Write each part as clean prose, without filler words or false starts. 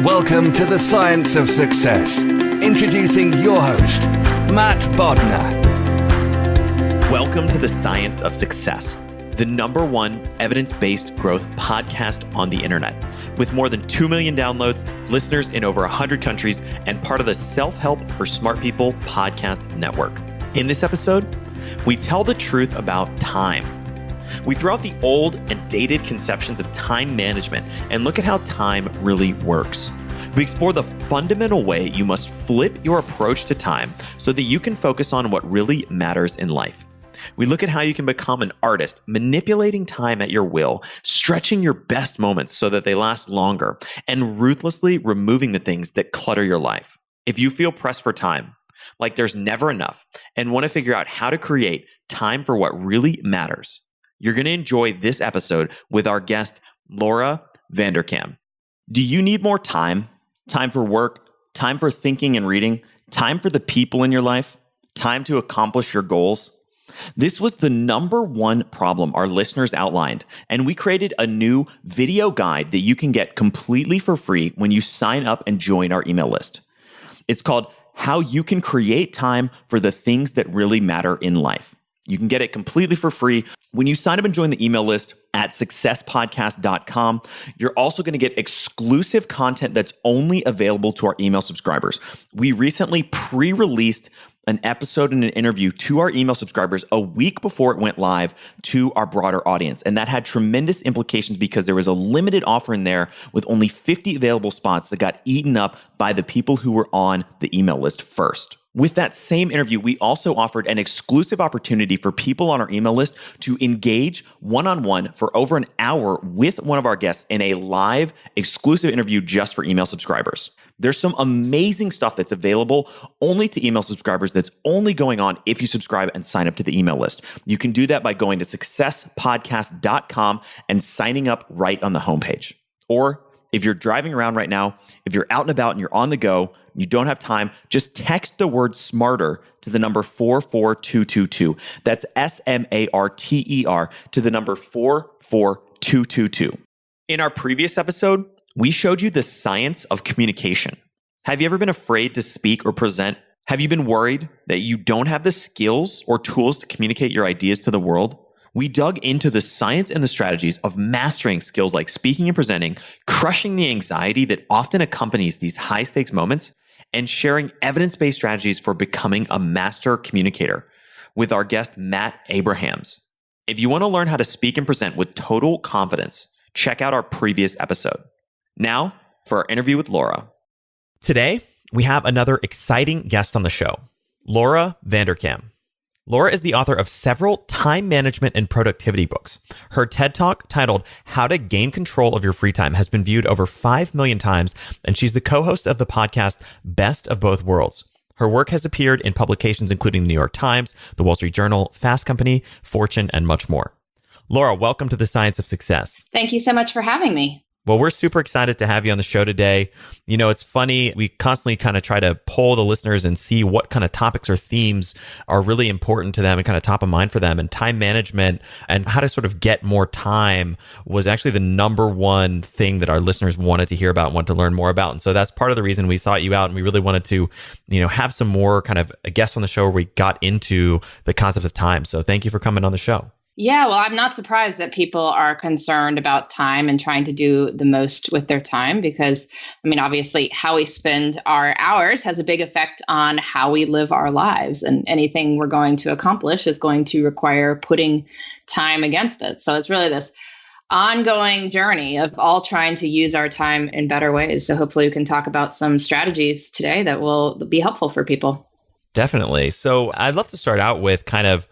Welcome to the Science of Success. Introducing your host, Matt Bodnar. Welcome to the Science of Success, the #1 evidence-based growth podcast on the internet. With more than 2 million downloads, listeners in over 100 countries, and part of the Self-Help for Smart People podcast network. In this episode, we tell the truth about time. We throw out the old and dated conceptions of time management and look at how time really works. We explore the fundamental way you must flip your approach to time so that you can focus on what really matters in life. We look at how you can become an artist, manipulating time at your will, stretching your best moments so that they last longer, and ruthlessly removing the things that clutter your life. If you feel pressed for time, like there's never enough, and want to figure out how to create time for what really matters, you're going to enjoy this episode with our guest, Laura Vanderkam. Do you need more time? Time for work, time for thinking and reading, time for the people in your life, time to accomplish your goals? This was the #1 problem our listeners outlined, and we created a new video guide that you can get completely for free when you sign up and join our email list. It's called How You Can Create Time for the Things That Really Matter in Life. You can get it completely for free when you sign up and join the email list at successpodcast.com. You're also going to get exclusive content that's only available to our email subscribers. We recently pre-released an episode and an interview to our email subscribers a week before it went live to our broader audience. And that had tremendous implications because there was a limited offer in there with only 50 available spots that got eaten up by the people who were on the email list first. With that same interview, we also offered an exclusive opportunity for people on our email list to engage one-on-one for over an hour with one of our guests in a live exclusive interview just for email subscribers. There's some amazing stuff that's available only to email subscribers that's only going on if you subscribe and sign up to the email list. You can do that by going to successpodcast.com and signing up right on the homepage. Or if you're driving around right now, if you're out and about and you're on the go, you don't have time, just text the word SMARTER to the number 44222. That's SMARTER to the number 44222. In our previous episode, we showed you the science of communication. Have you ever been afraid to speak or present? Have you been worried that you don't have the skills or tools to communicate your ideas to the world? We dug into the science and the strategies of mastering skills like speaking and presenting, crushing the anxiety that often accompanies these high-stakes moments, and sharing evidence-based strategies for becoming a master communicator with our guest, Matt Abrahams. If you want to learn how to speak and present with total confidence, check out our previous episode. Now, for our interview with Laura. Today, we have another exciting guest on the show, Laura Vanderkam. Laura is the author of several time management and productivity books. Her TED Talk titled How to Gain Control of Your Free Time has been viewed over 5 million times, and she's the co-host of the podcast Best of Both Worlds. Her work has appeared in publications including the New York Times, the Wall Street Journal, Fast Company, Fortune, and much more. Laura, welcome to the Science of Success. Thank you so much for having me. Well, we're super excited to have you on the show today. You know, it's funny, we constantly kind of try to poll the listeners and see what kind of topics or themes are really important to them and kind of top of mind for them. And time management and how to sort of get more time was actually the #1 thing that our listeners wanted to hear about, wanted to learn more about. And so that's part of the reason we sought you out. And we really wanted to, have some more kind of guests on the show where we got into the concept of time. So thank you for coming on the show. Yeah, well, I'm not surprised that people are concerned about time and trying to do the most with their time because, obviously, how we spend our hours has a big effect on how we live our lives. And anything we're going to accomplish is going to require putting time against it. So it's really this ongoing journey of all trying to use our time in better ways. So hopefully we can talk about some strategies today that will be helpful for people. Definitely. So I'd love to start out with kind of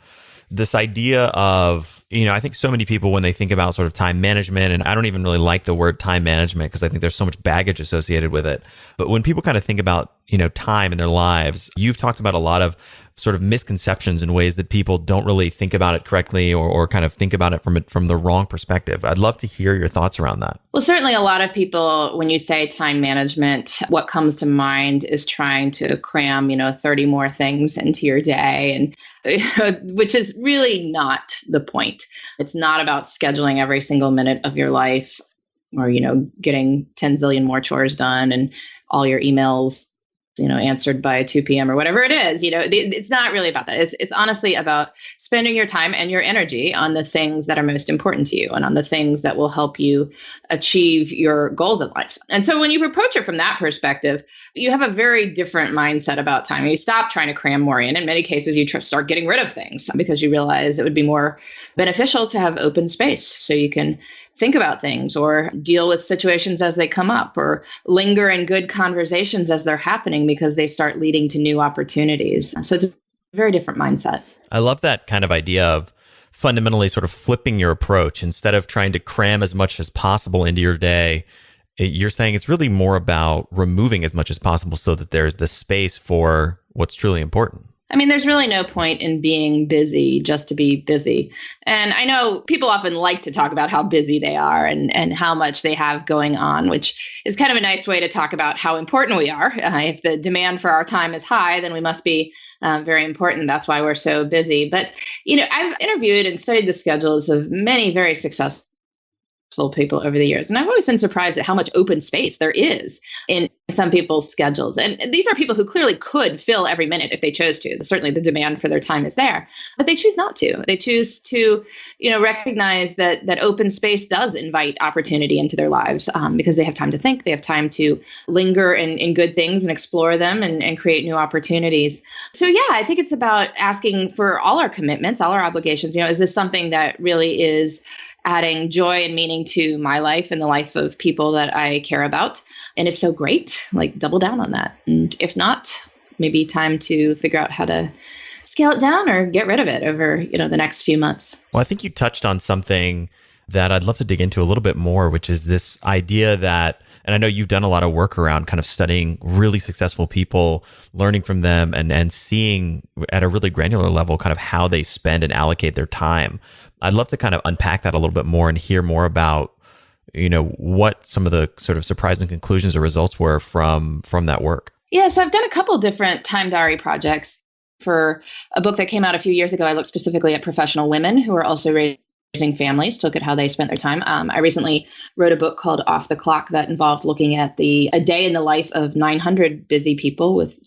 this idea of, I think so many people when they think about sort of time management, and I don't even really like the word time management because I think there's so much baggage associated with it. But when people kind of think about time in their lives. You've talked about a lot of sort of misconceptions and ways that people don't really think about it correctly or kind of think about it from the wrong perspective. I'd love to hear your thoughts around that. Well, certainly a lot of people, when you say time management, what comes to mind is trying to cram, 30 more things into your day, and which is really not the point. It's not about scheduling every single minute of your life or, getting 10 zillion more chores done and all your emails answered by 2 p.m. or whatever it is. It's not really about that. It's honestly about spending your time and your energy on the things that are most important to you and on the things that will help you achieve your goals in life. And so when you approach it from that perspective, you have a very different mindset about time. You stop trying to cram more in. In many cases, you start getting rid of things because you realize it would be more beneficial to have open space so you can think about things or deal with situations as they come up or linger in good conversations as they're happening because they start leading to new opportunities. So it's a very different mindset. I love that kind of idea of fundamentally sort of flipping your approach. Instead of trying to cram as much as possible into your day, you're saying it's really more about removing as much as possible so that there's the space for what's truly important. I mean, there's really no point in being busy just to be busy. And I know people often like to talk about how busy they are and how much they have going on, which is kind of a nice way to talk about how important we are. If the demand for our time is high, then we must be very important. That's why we're so busy. But, I've interviewed and studied the schedules of many very successful people over the years. And I've always been surprised at how much open space there is in some people's schedules. And these are people who clearly could fill every minute if they chose to. Certainly the demand for their time is there, but they choose not to. They choose to, recognize that open space does invite opportunity into their lives because they have time to think, they have time to linger in good things and explore them and create new opportunities. So yeah, I think it's about asking for all our commitments, all our obligations. Is this something that really is adding joy and meaning to my life and the life of people that I care about? And if so, great, double down on that. And if not, maybe time to figure out how to scale it down or get rid of it over, the next few months. Well, I think you touched on something that I'd love to dig into a little bit more, which is this idea that, and I know you've done a lot of work around kind of studying really successful people, learning from them and seeing at a really granular level kind of how they spend and allocate their time. I'd love to kind of unpack that a little bit more and hear more about, what some of the sort of surprising conclusions or results were from that work. Yeah, so I've done a couple different time diary projects. For a book that came out a few years ago, I looked specifically at professional women who are also raising families, to look at how they spent their time. I recently wrote a book called Off the Clock that involved looking at a day in the life of 900 busy people with,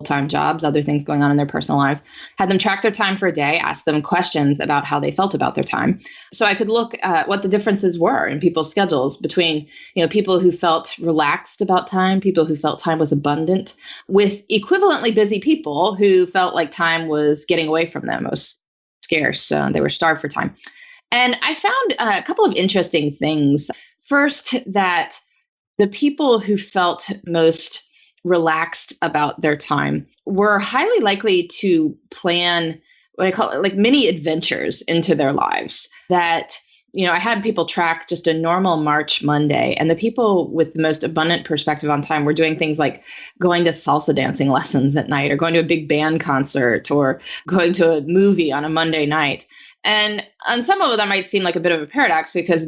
full-time jobs, other things going on in their personal lives, had them track their time for a day, ask them questions about how they felt about their time. So I could look at what the differences were in people's schedules between, people who felt relaxed about time, people who felt time was abundant, with equivalently busy people who felt like time was getting away from them. It was scarce. They were starved for time. And I found a couple of interesting things. First, that the people who felt most relaxed about their time were highly likely to plan what I call mini adventures into their lives. That, I had people track just a normal March Monday, and the people with the most abundant perspective on time were doing things like going to salsa dancing lessons at night, or going to a big band concert, or going to a movie on a Monday night. And on some level, that might seem like a bit of a paradox because,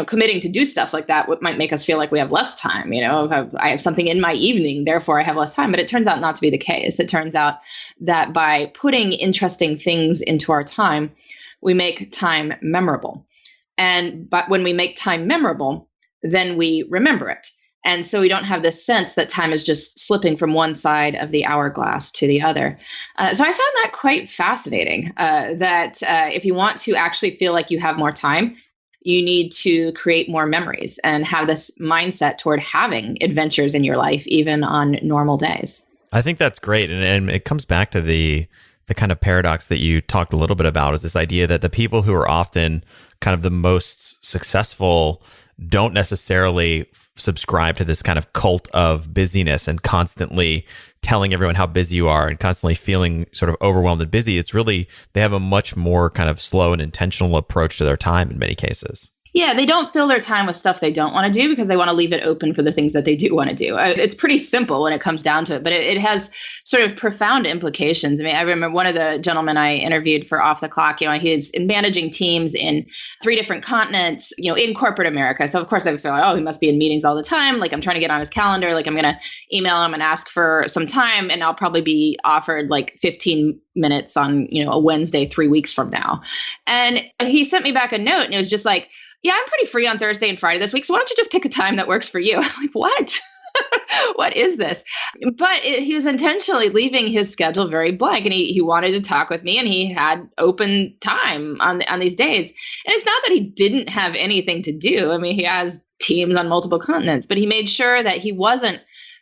committing to do stuff like that might make us feel like we have less time. I have something in my evening, therefore I have less time. But it turns out not to be the case. It turns out that by putting interesting things into our time, we make time memorable. But when we make time memorable, then we remember it. And so we don't have this sense that time is just slipping from one side of the hourglass to the other. So I found that quite fascinating, that if you want to actually feel like you have more time, you need to create more memories and have this mindset toward having adventures in your life, even on normal days. I think that's great. And it comes back to the kind of paradox that you talked a little bit about, is this idea that the people who are often kind of the most successful don't necessarily subscribe to this kind of cult of busyness and constantly telling everyone how busy you are and constantly feeling sort of overwhelmed and busy. It's really, they have a much more kind of slow and intentional approach to their time in many cases. Yeah, they don't fill their time with stuff they don't want to do because they want to leave it open for the things that they do want to do. It's pretty simple when it comes down to it, but it has sort of profound implications. I mean, I remember one of the gentlemen I interviewed for Off the Clock, he's managing teams in 3 different continents, in corporate America. So of course I feel like, oh, he must be in meetings all the time. Like I'm trying to get on his calendar. Like I'm going to email him and ask for some time, and I'll probably be offered like 15 minutes on, a Wednesday, 3 weeks from now. And he sent me back a note and it was just like, yeah, I'm pretty free on Thursday and Friday this week. So why don't you just pick a time that works for you? I'm like, what? What is this? But he was intentionally leaving his schedule very blank, and he wanted to talk with me, and he had open time on these days. And it's not that he didn't have anything to do. I mean, he has teams on multiple continents, but he made sure that he wasn't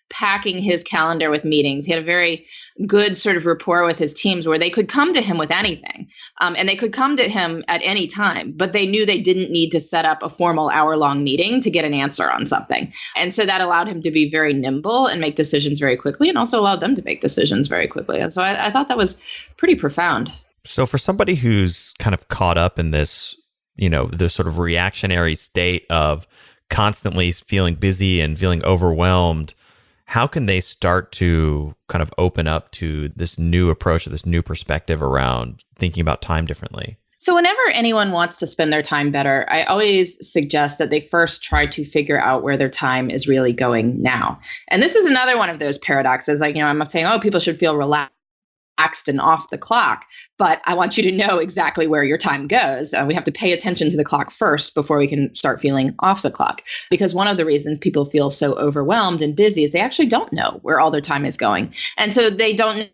packing his calendar with meetings. He had a very good sort of rapport with his teams where they could come to him with anything, and they could come to him at any time, but they knew they didn't need to set up a formal hour-long meeting to get an answer on something. And so that allowed him to be very nimble and make decisions very quickly, and also allowed them to make decisions very quickly. And so I thought that was pretty profound. So for somebody who's kind of caught up in this, the sort of reactionary state of constantly feeling busy and feeling overwhelmed, how can they start to kind of open up to this new approach, or this new perspective around thinking about time differently? So whenever anyone wants to spend their time better, I always suggest that they first try to figure out where their time is really going now. And this is another one of those paradoxes. Like, I'm not saying, oh, people should feel relaxed and off the clock, but I want you to know exactly where your time goes. We have to pay attention to the clock first before we can start feeling off the clock. Because one of the reasons people feel so overwhelmed and busy is they actually don't know where all their time is going. And so they don't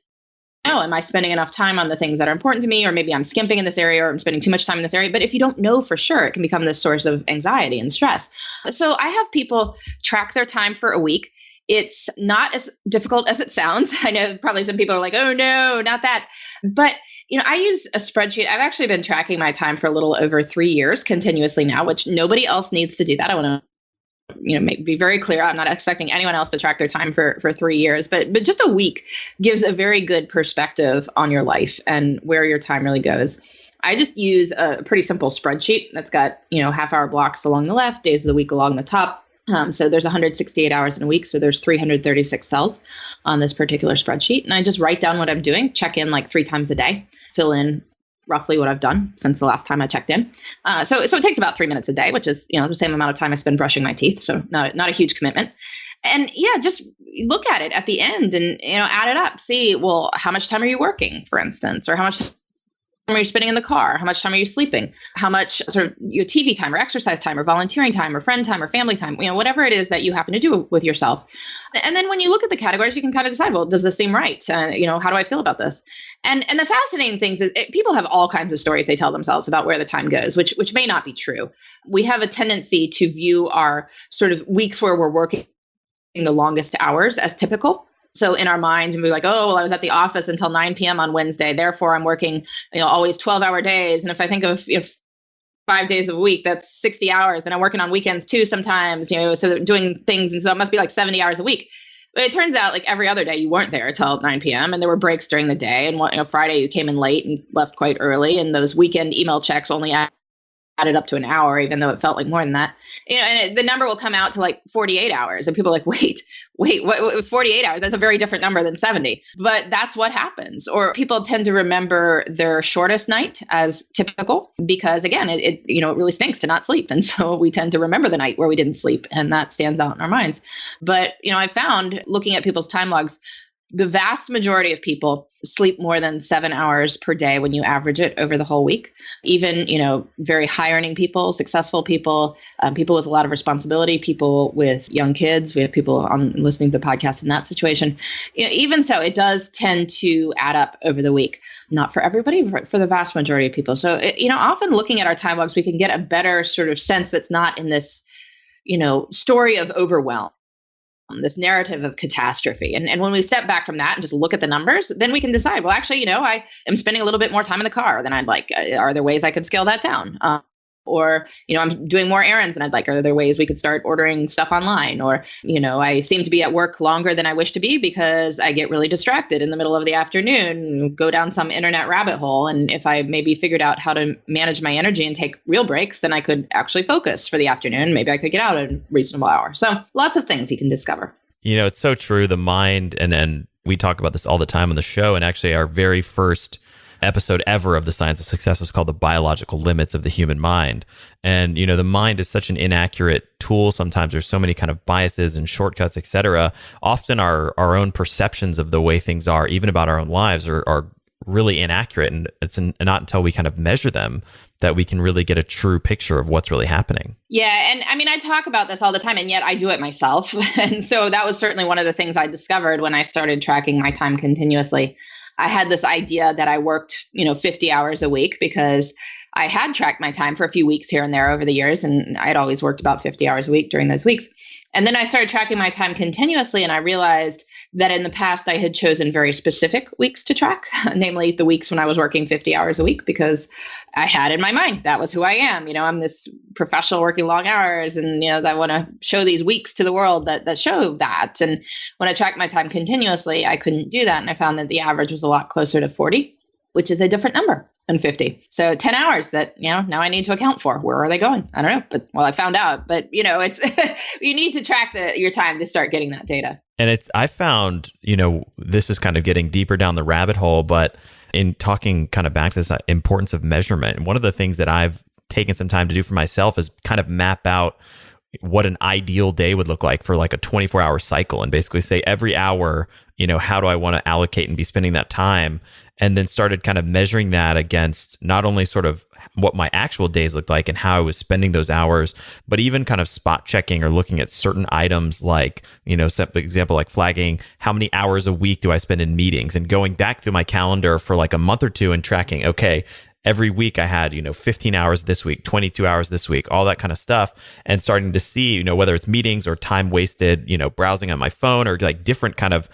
know, am I spending enough time on the things that are important to me? Or maybe I'm skimping in this area, or I'm spending too much time in this area. But if you don't know for sure, it can become this source of anxiety and stress. So I have people track their time for a week. It's not as difficult as it sounds. I know probably some people are like, oh, no, not that. But, I use a spreadsheet. I've actually been tracking my time for a little over 3 years continuously now, which nobody else needs to do that. I want to be very clear. I'm not expecting anyone else to track their time for 3 years, but just a week gives a very good perspective on your life and where your time really goes. I just use a pretty simple spreadsheet that's got, half-hour blocks along the left, days of the week along the top. So there's 168 hours in a week. So there's 336 cells on this particular spreadsheet. And I just write down what I'm doing, check in like 3 times a day, fill in roughly what I've done since the last time I checked in. So it takes about 3 minutes a day, which is, the same amount of time I spend brushing my teeth. So not a huge commitment. And yeah, just look at it at the end and, add it up. See, well, how much time are you working, for instance, or how much time are you spending in the car? How much time are you sleeping? How much sort of your TV time or exercise time or volunteering time or friend time or family time, whatever it is that you happen to do with yourself. And then when you look at the categories, you can kind of decide, well, does this seem right? How do I feel about this? And the fascinating things is people have all kinds of stories they tell themselves about where the time goes, which may not be true. We have a tendency to view our sort of weeks where we're working the longest hours as typical. So in our minds, we're like, oh, well, I was at the office until 9 p.m. on Wednesday. Therefore, I'm working, always 12-hour days. And if I think of 5 days a week, that's 60 hours. And I'm working on weekends too sometimes, so doing things. And so it must be like 70 hours a week. But it turns out like every other day you weren't there until 9 p.m. and there were breaks during the day. And Friday you came in late and left quite early. And those weekend email checks only added up to an hour, even though it felt like more than that. And the number will come out to like 48 hours. And people are like, wait, what, 48 hours? That's a very different number than 70. But that's what happens. Or people tend to remember their shortest night as typical because, again, it really stinks to not sleep. And so we tend to remember the night where we didn't sleep, and that stands out in our minds. But, I found looking at people's time logs, the vast majority of people sleep more than 7 hours per day when you average it over the whole week. Even, very high earning people, successful people, people with a lot of responsibility, people with young kids. We have people on listening to the podcast in that situation. Even so, it does tend to add up over the week. Not for everybody, but for the vast majority of people. So, often looking at our time logs, we can get a better sort of sense that's not in this, story of overwhelm, this narrative of catastrophe. And when we step back from that and just look at the numbers, then we can decide, well, actually, I am spending a little bit more time in the car than I'd like. Are there ways I could scale that down? Or, I'm doing more errands than I'd like. Are there ways we could start ordering stuff online? Or, I seem to be at work longer than I wish to be because I get really distracted in the middle of the afternoon, go down some internet rabbit hole. And if I maybe figured out how to manage my energy and take real breaks, then I could actually focus for the afternoon. Maybe I could get out at a reasonable hour. So lots of things you can discover. It's so true. The mind, and we talk about this all the time on the show. And actually, our very first episode ever of The Science of Success was called The Biological Limits of the Human Mind. And, the mind is such an inaccurate tool. Sometimes there's so many kind of biases and shortcuts, et cetera. Often our own perceptions of the way things are, even about our own lives, are really inaccurate. And it's not until we kind of measure them that we can really get a true picture of what's really happening. Yeah. And I mean, I talk about this all the time, and yet I do it myself. And so that was certainly one of the things I discovered when I started tracking my time continuously. I had this idea that I worked, 50 hours a week because I had tracked my time for a few weeks here and there over the years. And I'd always worked about 50 hours a week during those weeks. And then I started tracking my time continuously. And I realized that in the past, I had chosen very specific weeks to track, namely the weeks when I was working 50 hours a week, because I had in my mind, that was who I am. I'm this professional working long hours, and, I want to show these weeks to the world that show that. And when I tracked my time continuously, I couldn't do that. And I found that the average was a lot closer to 40, which is a different number than 50. So 10 hours that, now I need to account for. Where are they going? I don't know. But I found out. But, it's you need to track your time to start getting that data. And I found, this is kind of getting deeper down the rabbit hole, but in talking kind of back to this importance of measurement, one of the things that I've taken some time to do for myself is kind of map out what an ideal day would look like for like a 24-hour cycle, and basically say every hour, how do I want to allocate and be spending that time? And then started kind of measuring that against not only sort of what my actual days looked like and how I was spending those hours, but even kind of spot checking or looking at certain items like, for example, like flagging how many hours a week do I spend in meetings, and going back through my calendar for like a month or two and tracking, okay, every week I had, 15 hours this week, 22 hours this week, all that kind of stuff. And starting to see, whether it's meetings or time wasted, browsing on my phone or like different kind of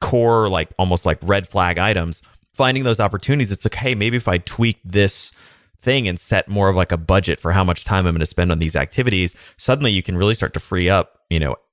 core, like almost like red flag items, finding those opportunities. It's like, hey, maybe if I tweak this thing and set more of like a budget for how much time I'm going to spend on these activities, suddenly you can really start to free up,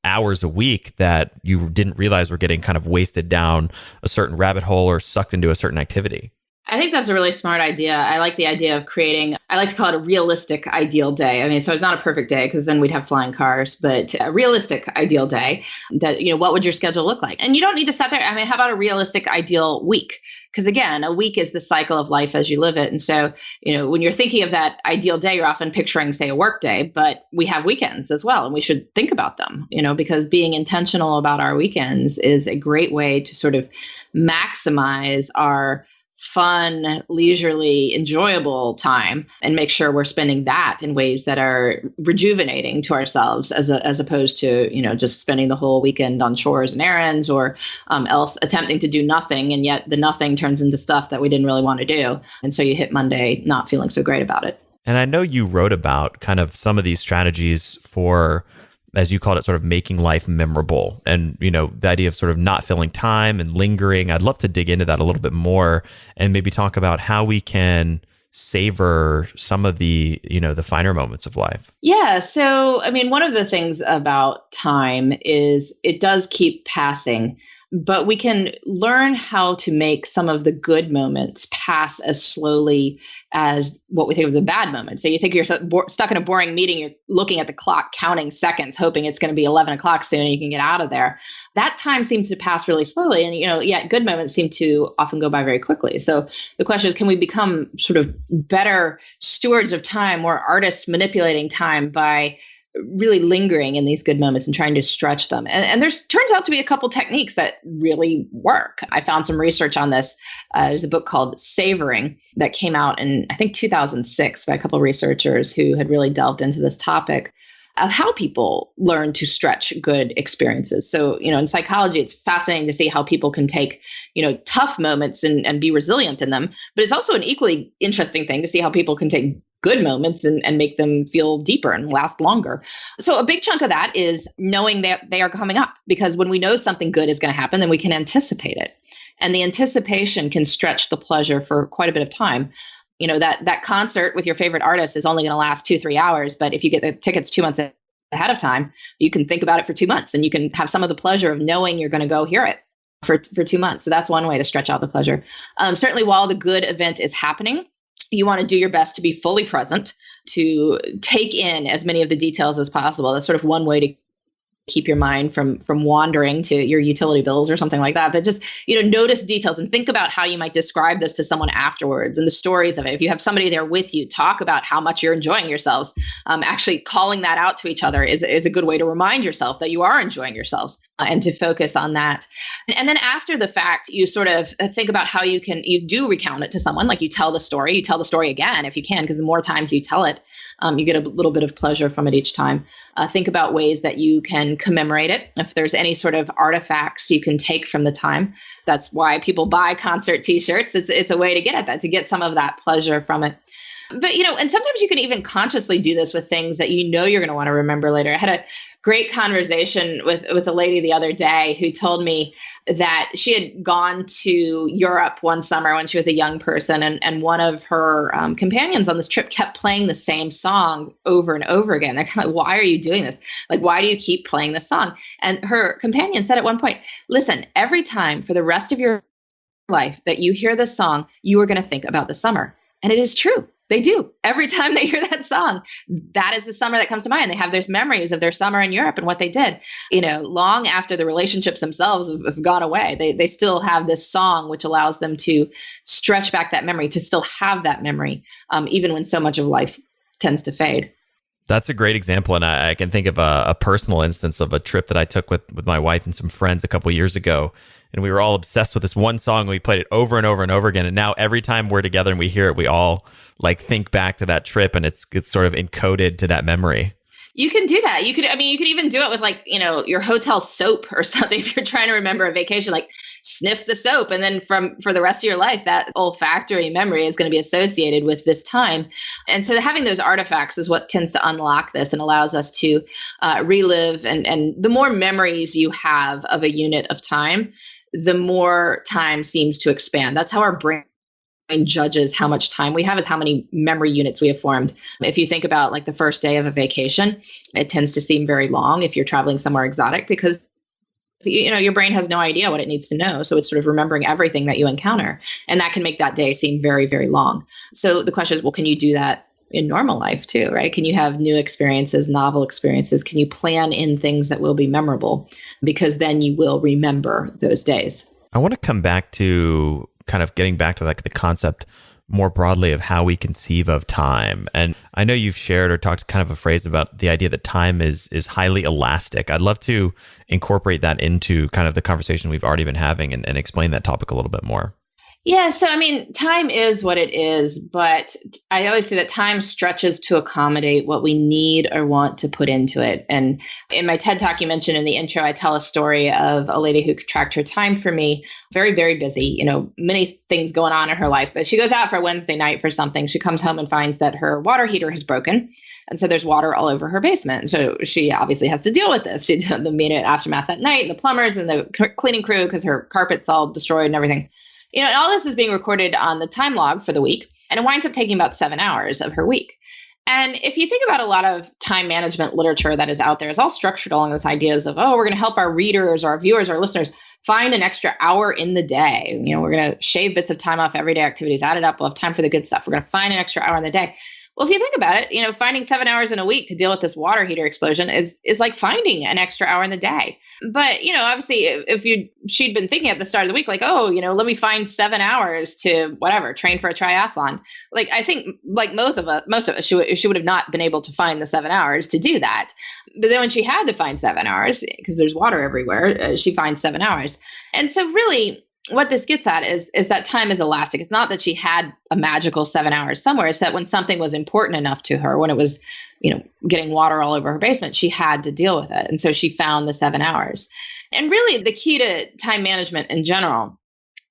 hours a week that you didn't realize were getting kind of wasted down a certain rabbit hole or sucked into a certain activity. I think that's a really smart idea. I like the idea of creating, I like to call it a realistic ideal day. I mean, so it's not a perfect day because then we'd have flying cars, but a realistic ideal day that, what would your schedule look like? And you don't need to set there. I mean, how about a realistic ideal week? Because again, a week is the cycle of life as you live it. And so, when you're thinking of that ideal day, you're often picturing, say, a work day, but we have weekends as well. And we should think about them, because being intentional about our weekends is a great way to sort of maximize our fun, leisurely, enjoyable time and make sure we're spending that in ways that are rejuvenating to ourselves as opposed to, just spending the whole weekend on chores and errands or else attempting to do nothing. And yet the nothing turns into stuff that we didn't really want to do. And so you hit Monday not feeling so great about it. And I know you wrote about kind of some of these strategies for, as you called it, sort of making life memorable, and the idea of sort of not filling time and lingering. I'd love to dig into that a little bit more and maybe talk about how we can savor some of the the finer moments of life. Yeah. So, I mean, one of the things about time is it does keep passing, but we can learn how to make some of the good moments pass as slowly as what we think of the bad moments. So you think you're stuck in a boring meeting, you're looking at the clock, counting seconds, hoping it's going to be 11 o'clock soon and you can get out of there. That time seems to pass really slowly. And, yet good moments seem to often go by very quickly. So the question is, can we become sort of better stewards of time, more artists manipulating time by really lingering in these good moments and trying to stretch them. And there's turns out to be a couple techniques that really work. I found some research on this. There's a book called Savoring that came out in, I think, 2006 by a couple of researchers who had really delved into this topic of how people learn to stretch good experiences. So, in psychology, it's fascinating to see how people can take, tough moments and be resilient in them. But it's also an equally interesting thing to see how people can take good moments and make them feel deeper and last longer. So a big chunk of that is knowing that they are coming up, because when we know something good is going to happen, then we can anticipate it. And the anticipation can stretch the pleasure for quite a bit of time. that concert with your favorite artist is only going to last 2-3 hours. But if you get the tickets 2 months ahead of time, you can think about it for 2 months and you can have some of the pleasure of knowing you're going to go hear it for 2 months. So that's one way to stretch out the pleasure. Certainly while the good event is happening, you want to do your best to be fully present, to take in as many of the details as possible. That's sort of one way to keep your mind from wandering to your utility bills or something like that. But just, notice details and think about how you might describe this to someone afterwards and the stories of it. If you have somebody there with you, talk about how much you're enjoying yourselves. Actually calling that out to each other is a good way to remind yourself that you are enjoying yourselves and to focus on that. And then after the fact, you sort of think about how you do recount it to someone. Like you tell the story again if you can, because the more times you tell it, you get a little bit of pleasure from it each time. Think about ways that you can commemorate it. If there's any sort of artifacts you can take from the time, that's why people buy concert t-shirts. It's a way to get at that, to get some of that pleasure from it. But, and sometimes you can even consciously do this with things that you're going to want to remember later. I had a great conversation with a lady the other day who told me that she had gone to Europe one summer when she was a young person, and one of her companions on this trip kept playing the same song over and over again. They're kind of like, why are you doing this? Like, why do you keep playing this song? And her companion said at one point, listen, every time for the rest of your life that you hear this song, you are going to think about the summer. And it is true. They do. Every time they hear that song, that is the summer that comes to mind. They have those memories of their summer in Europe and what they did, long after the relationships themselves have gone away. They still have this song, which allows them to stretch back that memory, to still have that memory, even when so much of life tends to fade. That's a great example. And I can think of a personal instance of a trip that I took with my wife and some friends a couple years ago. And we were all obsessed with this one song. We played it over and over and over again. And now every time we're together and we hear it, we all think back to that trip, and it's sort of encoded to that memory. You can do that. You could even do it with your hotel soap or something. If you're trying to remember a vacation, sniff the soap. And then for the rest of your life, that olfactory memory is going to be associated with this time. And so having those artifacts is what tends to unlock this and allows us to relive. And the more memories you have of a unit of time, the more time seems to expand. That's how our brain judges how much time we have, is how many memory units we have formed. If you think about the first day of a vacation, it tends to seem very long if you're traveling somewhere exotic, because your brain has no idea what it needs to know. So it's sort of remembering everything that you encounter. And that can make that day seem very, very long. So the question is, well, can you do that in normal life too, right? Can you have new experiences, novel experiences? Can you plan in things that will be memorable? Because then you will remember those days. I want to come back to kind of getting back to the concept more broadly of how we conceive of time. And I know you've shared or talked kind of a phrase about the idea that time is highly elastic. I'd love to incorporate that into kind of the conversation we've already been having and explain that topic a little bit more. Yeah. So, time is what it is, but I always say that time stretches to accommodate what we need or want to put into it. And in my TED Talk, you mentioned in the intro, I tell a story of a lady who tracked her time for me. Very, very busy, many things going on in her life, but she goes out for a Wednesday night for something. She comes home and finds that her water heater has broken. And so there's water all over her basement. So she obviously has to deal with this. She did the immediate aftermath that night, and the plumbers and the cleaning crew, because her carpet's all destroyed and everything. And all this is being recorded on the time log for the week, and it winds up taking about 7 hours of her week. And if you think about a lot of time management literature that is out there, it's all structured along these ideas of, we're going to help our readers, our viewers, our listeners find an extra hour in the day. We're going to shave bits of time off everyday activities, add it up. We'll have time for the good stuff. We're going to find an extra hour in the day. Well, if you think about it, finding 7 hours in a week to deal with this water heater explosion is like finding an extra hour in the day. But, obviously, if she'd been thinking at the start of the week, let me find 7 hours to train for a triathlon. I think most of us, she would have not been able to find the 7 hours to do that. But then when she had to find 7 hours, because there's water everywhere, she finds 7 hours. And so really, what this gets at is that time is elastic. It's not that she had a magical 7 hours somewhere. It's that when something was important enough to her, when it was, getting water all over her basement, she had to deal with it. And so she found the 7 hours. And really the key to time management in general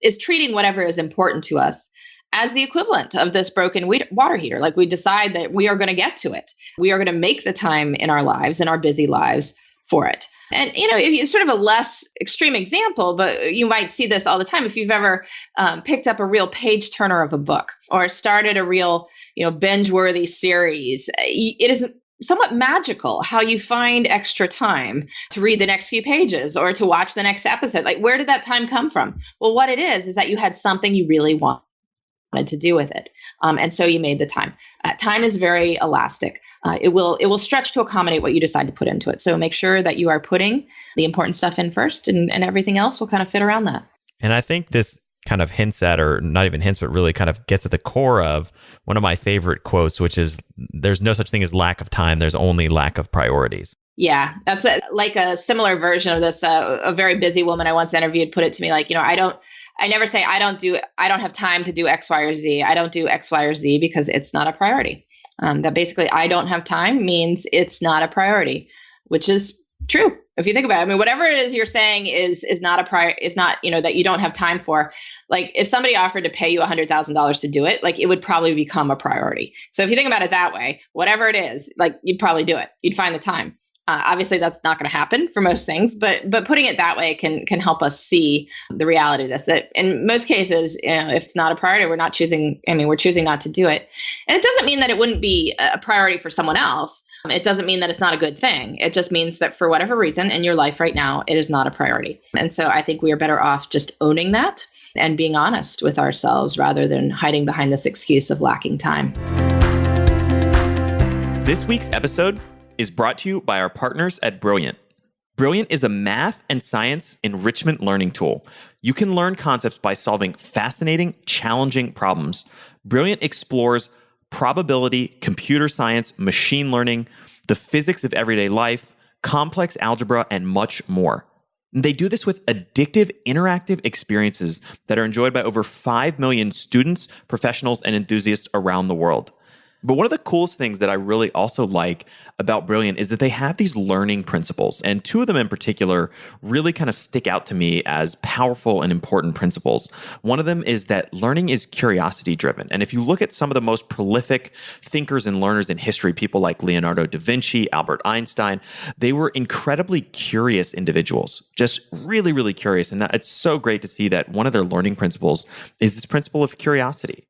is treating whatever is important to us as the equivalent of this broken water heater. We decide that we are going to get to it. We are going to make the time in our lives, in our busy lives, for it. And, if you sort of a less extreme example, but you might see this all the time. If you've ever picked up a real page turner of a book or started a real, binge-worthy series, it is somewhat magical how you find extra time to read the next few pages or to watch the next episode. Like, where did that time come from? Well, what it is that you had something you really wanted to do with it. And so you made the time. Time is very elastic. It will stretch to accommodate what you decide to put into it. So make sure that you are putting the important stuff in first, and everything else will kind of fit around that. And I think this kind of hints at, or not even hints, but really kind of gets at the core of one of my favorite quotes, which is, there's no such thing as lack of time. There's only lack of priorities. Yeah, that's like a similar version of this. A very busy woman I once interviewed put it to me like, I never say I don't have time to do X, Y, or Z. I don't do X, Y, or Z because it's not a priority. That basically I don't have time means it's not a priority, which is true. If you think about it, I mean, whatever it is you're saying is not a priority. It's not, that you don't have time for. Like, if somebody offered to pay you $100,000 to do it, like, it would probably become a priority. So if you think about it that way, whatever it is, like, you'd probably do it. You'd find the time. Obviously, that's not going to happen for most things, but putting it that way can help us see the reality of this. That in most cases, if it's not a priority, we're choosing not to do it. And it doesn't mean that it wouldn't be a priority for someone else. It doesn't mean that it's not a good thing. It just means that for whatever reason in your life right now, it is not a priority. And so I think we are better off just owning that and being honest with ourselves rather than hiding behind this excuse of lacking time. This week's episode is brought to you by our partners at Brilliant. Brilliant is a math and science enrichment learning tool. You can learn concepts by solving fascinating, challenging problems. Brilliant explores probability, computer science, machine learning, the physics of everyday life, complex algebra, and much more. They do this with addictive, interactive experiences that are enjoyed by over 5 million students, professionals, and enthusiasts around the world. But one of the coolest things that I really also like about Brilliant is that they have these learning principles. And two of them in particular really kind of stick out to me as powerful and important principles. One of them is that learning is curiosity driven. And if you look at some of the most prolific thinkers and learners in history, people like Leonardo da Vinci, Albert Einstein, they were incredibly curious individuals, just really, really curious. And it's so great to see that one of their learning principles is this principle of curiosity.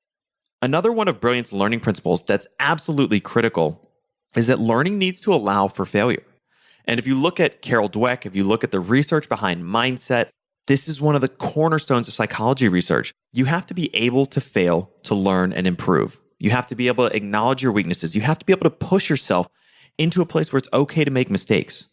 Another one of Brilliant's learning principles that's absolutely critical is that learning needs to allow for failure. And if you look at Carol Dweck, if you look at the research behind mindset, this is one of the cornerstones of psychology research. You have to be able to fail to learn and improve. You have to be able to acknowledge your weaknesses. You have to be able to push yourself into a place where it's okay to make mistakes.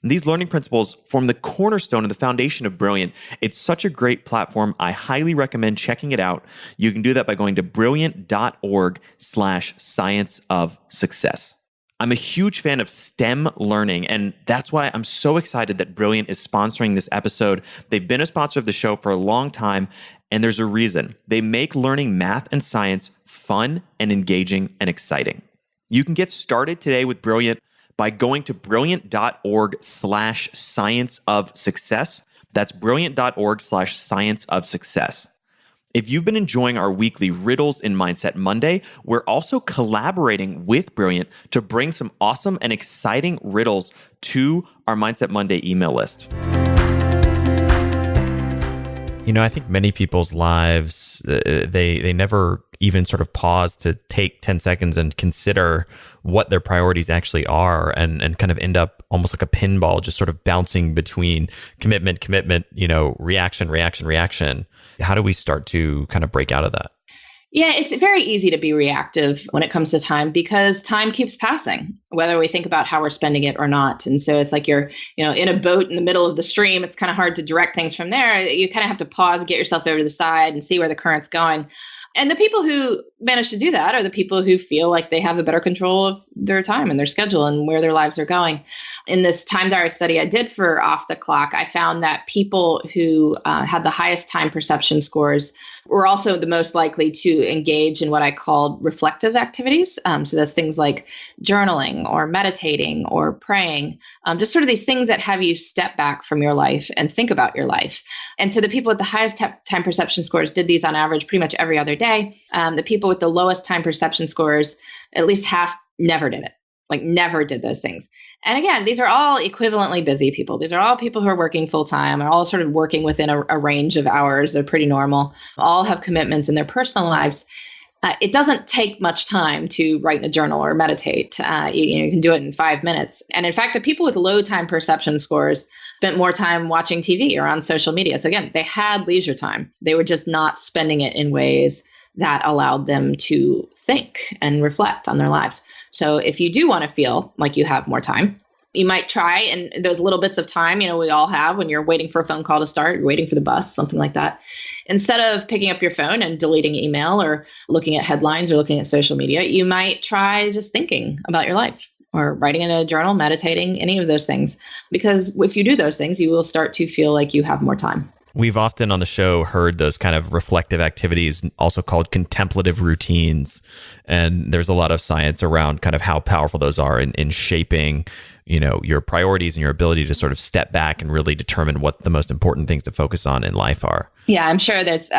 And these learning principles form the cornerstone of the foundation of Brilliant. It's such a great platform. I highly recommend checking it out. You can do that by going to brilliant.org/science of success. I'm a huge fan of STEM learning, and that's why I'm so excited that Brilliant is sponsoring this episode. They've been a sponsor of the show for a long time, and there's a reason. They make learning math and science fun and engaging and exciting. You can get started today with Brilliant by going to brilliant.org/science of success. That's brilliant.org/science of success. If you've been enjoying our weekly Riddles in Mindset Monday, we're also collaborating with Brilliant to bring some awesome and exciting riddles to our Mindset Monday email list. I think many people's lives, they never even sort of pause to take 10 seconds and consider what their priorities actually are and kind of end up almost like a pinball, just sort of bouncing between commitment, reaction. How do we start to kind of break out of that? Yeah, it's very easy to be reactive when it comes to time because time keeps passing, whether we think about how we're spending it or not. And so it's like you're, in a boat in the middle of the stream. It's kind of hard to direct things from there. You kind of have to pause and get yourself over to the side and see where the current's going. And the people who manage to do that are the people who feel like they have a better control of their time and their schedule and where their lives are going. In this time diary study I did for Off the Clock, I found that people who had the highest time perception scores were also the most likely to engage in what I called reflective activities. So that's things like journaling or meditating or praying, just sort of these things that have you step back from your life and think about your life. And so the people with the highest time perception scores did these on average pretty much every other day. The people with the lowest time perception scores, at least half never did it. like never did those things. And again, these are all equivalently busy people. These are all people who are working full time, are all sort of working within a range of hours. They're pretty normal, all have commitments in their personal lives. It doesn't take much time to write in a journal or meditate. You can do it in 5 minutes. And in fact, the people with low time perception scores spent more time watching TV or on social media. So again, they had leisure time. They were just not spending it in ways that allowed them to think and reflect on their lives. So if you do want to feel like you have more time, you might try, and those little bits of time, we all have when you're waiting for a phone call to start, you're waiting for the bus, something like that. Instead of picking up your phone and deleting email or looking at headlines or looking at social media, you might try just thinking about your life or writing in a journal, meditating, any of those things. Because if you do those things, you will start to feel like you have more time. We've often on the show heard those kind of reflective activities, also called contemplative routines. And there's a lot of science around kind of how powerful those are in shaping, your priorities and your ability to sort of step back and really determine what the most important things to focus on in life are. Yeah, I'm sure there's,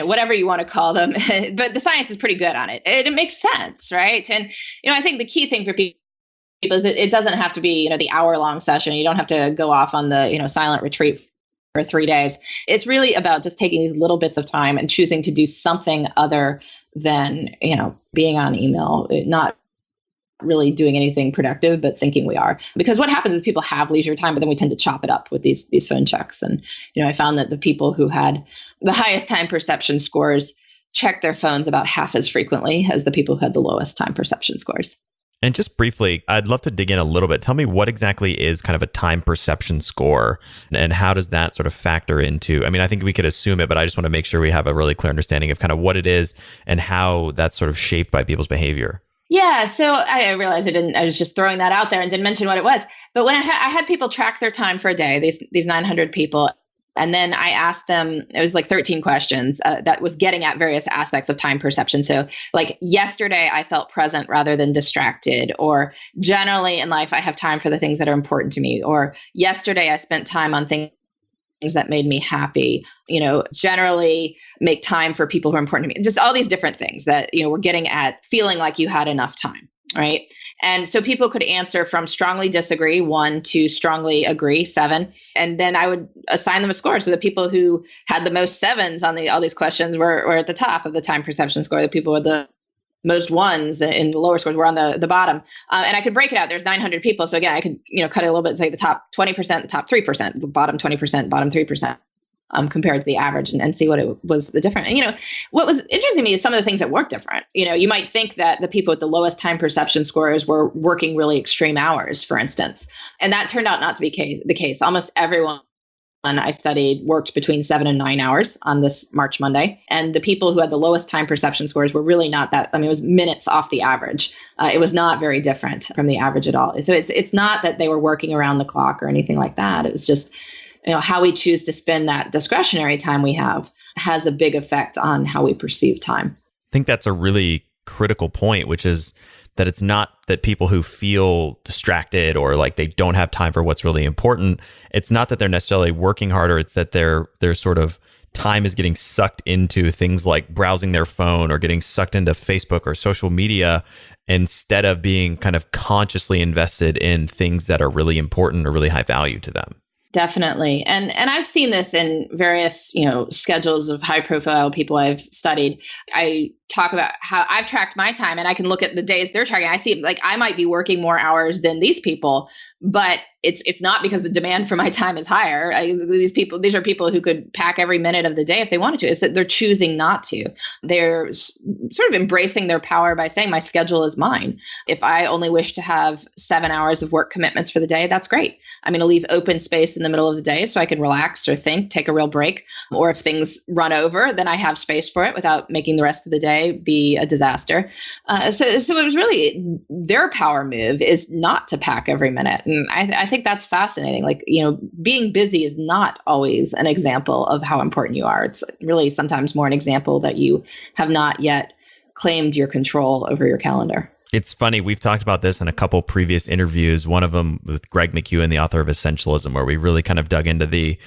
whatever you want to call them, but the science is pretty good on it. It makes sense, right? And, I think the key thing for people is it doesn't have to be, the hour-long session. You don't have to go off on the, silent retreat for 3 days. It's really about just taking these little bits of time and choosing to do something other than, being on email, not really doing anything productive, but thinking we are. Because what happens is people have leisure time, but then we tend to chop it up with these phone checks. And, I found that the people who had the highest time perception scores checked their phones about half as frequently as the people who had the lowest time perception scores. And just briefly, I'd love to dig in a little bit. Tell me what exactly is kind of a time perception score and how does that sort of factor into, I think we could assume it, but I just want to make sure we have a really clear understanding of kind of what it is and how that's sort of shaped by people's behavior. Yeah, so I realized I was just throwing that out there and didn't mention what it was. But when I had people track their time for a day, these 900 people, and then I asked them, it was like 13 questions that was getting at various aspects of time perception. So like yesterday, I felt present rather than distracted, or generally in life, I have time for the things that are important to me, or yesterday, I spent time on things that made me happy, generally make time for people who are important to me. Just all these different things that, we're getting at feeling like you had enough time, right? And so people could answer from strongly disagree, 1, to strongly agree, 7. And then I would assign them a score. So the people who had the most 7s on all these questions were at the top of the time perception score. The people with the most 1s in the lower scores were on the bottom. And I could break it out. There's 900 people. So again, I could, cut it a little bit and say the top 20%, the top 3%, the bottom 20%, bottom 3%. Compared to the average and see what it was the different. And, what was interesting to me is some of the things that work different. You might think that the people with the lowest time perception scores were working really extreme hours, for instance. And that turned out not to be the case. Almost everyone I studied worked between 7 and 9 hours on this March Monday. And the people who had the lowest time perception scores were really not that, it was minutes off the average. It was not very different from the average at all. So it's not that they were working around the clock or anything like that. It was just how we choose to spend that discretionary time we have has a big effect on how we perceive time. I think that's a really critical point, which is that it's not that people who feel distracted or like they don't have time for what's really important. It's not that they're necessarily working harder. It's that their sort of time is getting sucked into things like browsing their phone or getting sucked into Facebook or social media instead of being kind of consciously invested in things that are really important or really high value to them. Definitely. And I've seen this in various, schedules of high profile people I've studied. I talk about how I've tracked my time and I can look at the days they're tracking. I see like I might be working more hours than these people, but it's not because the demand for my time is higher. These are people who could pack every minute of the day if they wanted to. It's that they're choosing not to. They're sort of embracing their power by saying my schedule is mine. If I only wish to have 7 hours of work commitments for the day, that's great. I'm going to leave open space in the middle of the day so I can relax or think, take a real break. Or if things run over, then I have space for it without making the rest of the day be a disaster. So it was really their power move is not to pack every minute. And I think that's fascinating. Like, being busy is not always an example of how important you are. It's really sometimes more an example that you have not yet claimed your control over your calendar. It's funny. We've talked about this in a couple previous interviews, one of them with Greg McEwen, the author of Essentialism, where we really kind of dug into the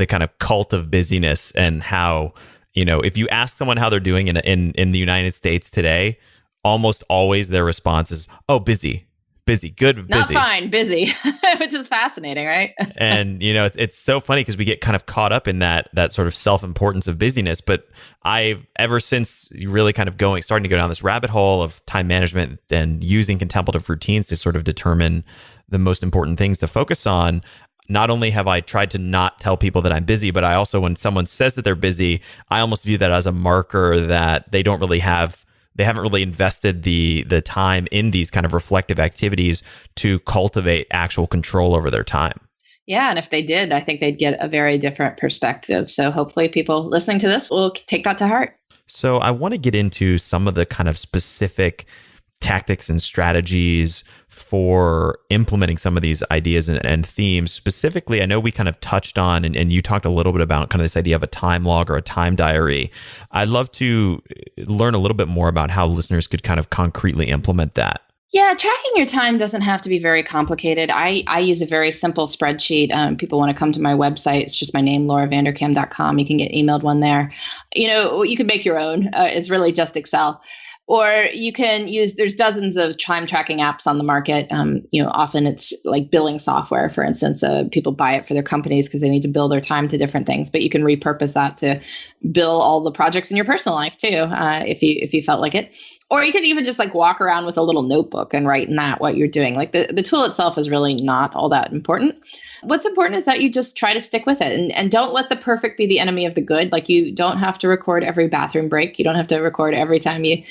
kind of cult of busyness and how, if you ask someone how they're doing in the United States today, almost always their response is, oh, busy. busy, good, Not busy. fine, busy, which is fascinating, right? And, it's so funny because we get kind of caught up in that sort of self-importance of busyness. But ever since really kind of starting to go down this rabbit hole of time management and using contemplative routines to sort of determine the most important things to focus on, not only have I tried to not tell people that I'm busy, but I also, when someone says that they're busy, I almost view that as a marker that they haven't really invested the time in these kind of reflective activities to cultivate actual control over their time. Yeah. And if they did, I think they'd get a very different perspective. So hopefully people listening to this will take that to heart. So I want to get into some of the kind of specific tactics and strategies for implementing some of these ideas and themes. Specifically, I know we kind of touched on, and you talked a little bit about kind of this idea of a time log or a time diary. I'd love to learn a little bit more about how listeners could kind of concretely implement that. Yeah, tracking your time doesn't have to be very complicated. I use a very simple spreadsheet. People want to come to my website. It's just my name, lauravanderkam.com. You can get emailed one there. You can make your own. It's really just Excel. Or you can there's dozens of time tracking apps on the market. Often it's like billing software, for instance. People buy it for their companies because they need to bill their time to different things. But you can repurpose that to bill all the projects in your personal life too, if you felt like it. Or you could even just like walk around with a little notebook and write in that what you're doing. Like the tool itself is really not all that important. What's important is that you just try to stick with it and don't let the perfect be the enemy of the good. Like you don't have to record every bathroom break. You don't have to record every time you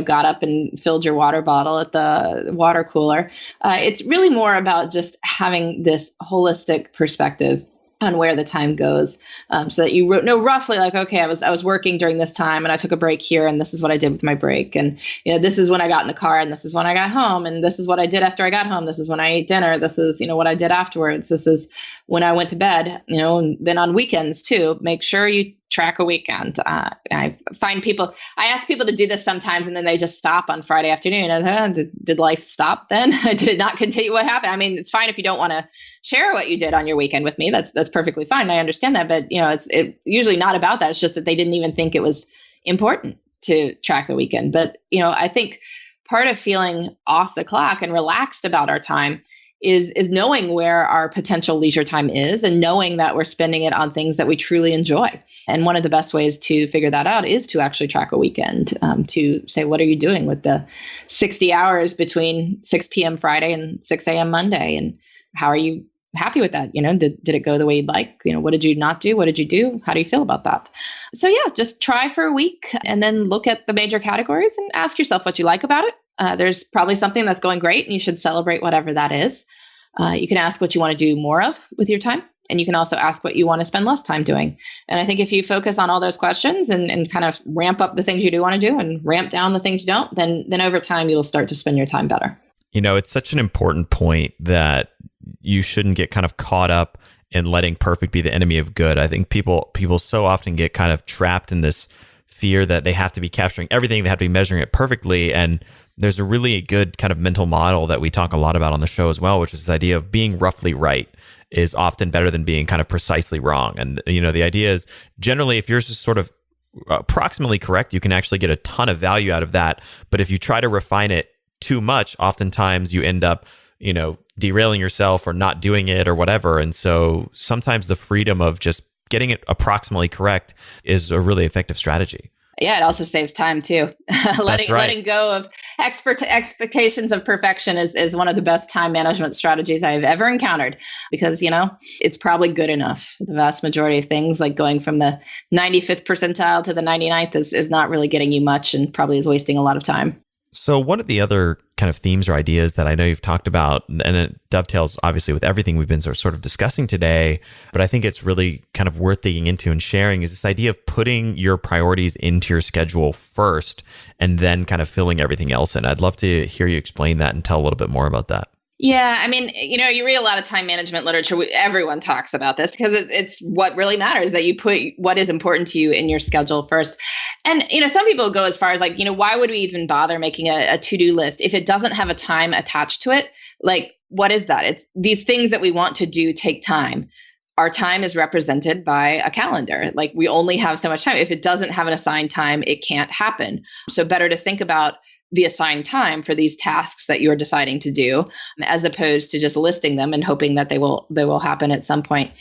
got up and filled your water bottle at the water cooler. It's really more about just having this holistic perspective on where the time goes, so that you know roughly like, okay, I was working during this time and I took a break here and this is what I did with my break. And, this is when I got in the car and this is when I got home and this is what I did after I got home. This is when I ate dinner. This is, what I did afterwards. This is when I went to bed, and then on weekends too, make sure you track a weekend. I ask people to do this sometimes and then they just stop on Friday afternoon. And did life stop then? Did it not continue? What happened? I mean, it's fine if you don't want to share what you did on your weekend with me. That's perfectly fine. I understand that, but it's usually not about that. It's just that they didn't even think it was important to track the weekend. But, I think part of feeling off the clock and relaxed about our time is knowing where our potential leisure time is and knowing that we're spending it on things that we truly enjoy. And one of the best ways to figure that out is to actually track a weekend, to say, what are you doing with the 60 hours between 6 p.m. Friday and 6 a.m. Monday? And how are you happy with that? Did it go the way you'd like? What did you not do? What did you do? How do you feel about that? So yeah, just try for a week and then look at the major categories and ask yourself what you like about it. There's probably something that's going great and you should celebrate whatever that is. You can ask what you want to do more of with your time. And you can also ask what you want to spend less time doing. And I think if you focus on all those questions and kind of ramp up the things you do want to do and ramp down the things you don't, then over time, you'll start to spend your time better. It's such an important point that you shouldn't get kind of caught up in letting perfect be the enemy of good. I think people so often get kind of trapped in this fear that they have to be capturing everything, they have to be measuring it perfectly. And there's a really good kind of mental model that we talk a lot about on the show as well, which is this idea of being roughly right is often better than being kind of precisely wrong. And, the idea is generally if yours is sort of approximately correct, you can actually get a ton of value out of that. But if you try to refine it too much, oftentimes you end up, derailing yourself or not doing it or whatever. And so sometimes the freedom of just getting it approximately correct is a really effective strategy. Yeah, it also saves time too. Letting go of expectations of perfection is one of the best time management strategies I've ever encountered because, it's probably good enough. The vast majority of things like going from the 95th percentile to the 99th is not really getting you much and probably is wasting a lot of time. So one of the other kind of themes or ideas that I know you've talked about, and it dovetails obviously with everything we've been sort of discussing today, but I think it's really kind of worth digging into and sharing is this idea of putting your priorities into your schedule first and then kind of filling everything else in. I'd love to hear you explain that and tell a little bit more about that. Yeah, I mean, you read a lot of time management literature. Everyone talks about this because it's what really matters, that you put what is important to you in your schedule first. And, some people go as far as like, why would we even bother making a to-do list if it doesn't have a time attached to it? Like, what is that? It's these things that we want to do take time. Our time is represented by a calendar. Like we only have so much time. If it doesn't have an assigned time, it can't happen. So better to think about the assigned time for these tasks that you're deciding to do, as opposed to just listing them and hoping that they will happen at some point.